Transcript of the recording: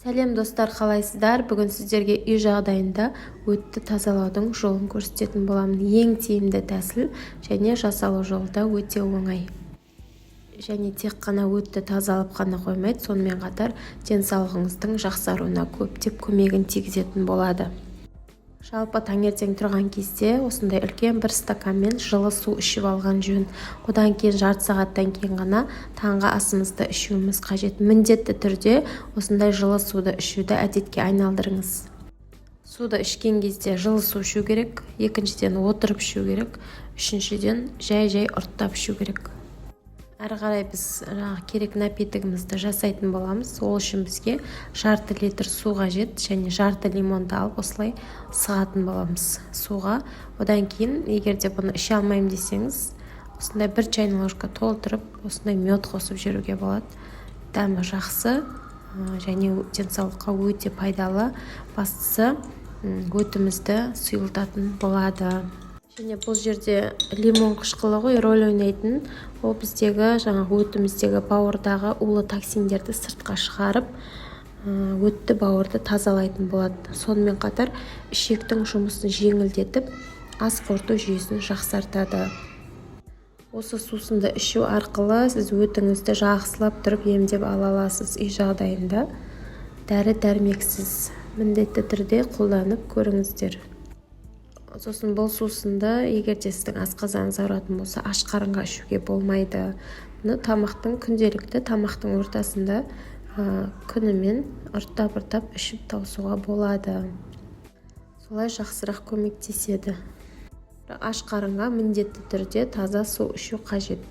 Сәлем достар, қалайсыздар? Бүгін сіздерге үй жағдайында өтті тазалаудың жолын көрсететін боламын. Ең тиімді тәсіл және жасалу жолы да өте оңай. Және тек қана өтті тазалап қана қоймайды, сонымен қатар денсаулығыңыздың жақсаруына көптеп көмегін тигізетін болады. Жалпы таңертең тұрған кезде осындай үлкен бір стаканмен жылы су ішіп алған жөн. Одан кейін жарты сағаттан кейін ғана таңғы асымызды ішуіміз қажет. Міндетті түрде осындай жылы суды ішуді әдетке айналдырыңыз. Суды ішкен кезде жылы су ішу керек, екіншіден отырып ішу керек, үшіншіден жай ұрттап ішу керек. Әрі қарай біз керек напитогымызды жасайтын боламыз. Ол үшін бізге жарты литр су қажет және жарты лимонды алып осылай сығатын боламыз суға. Одан кейін, егер де бұны іше алмаймын десеңіз, осындай бір чайный ложка толтырып, осындай мед қосып жіберуге болады. Дәмі жақсы және денсаулыққа өте пайдалы. Бастысы өтімізді сұйылтатын болады. Және бұл жерде лимон қышқылы ғой рөл ойнайтын. Ол біздегі өтіміздегі бауырдағы улы токсиндерді сыртқа шығарып, өтті бауырды тазалайтын болады. Сонымен қатар ішектің жұмысын жеңілдетіп, ас қорыту жүйесін жақсартады. Осы сусынды ішу арқылы сіз өтіңізді жақсылап тұрып емдеп ала аласыз. Үй жағдайында дәрі-дәрмексіз міндетті түрде қолданып көріңіздер. Сосын бұл сусынды егер де сіздің асқазаныңыз ауыратын болса, аш қарынға ішуге болмайды. Бұны күнделікті тамақтың ортасында күнімен ұрттап ішіп таусуға болады. Солай жақсырақ көмектеседі. Аш қарынға міндетті түрде таза су ішу қажет.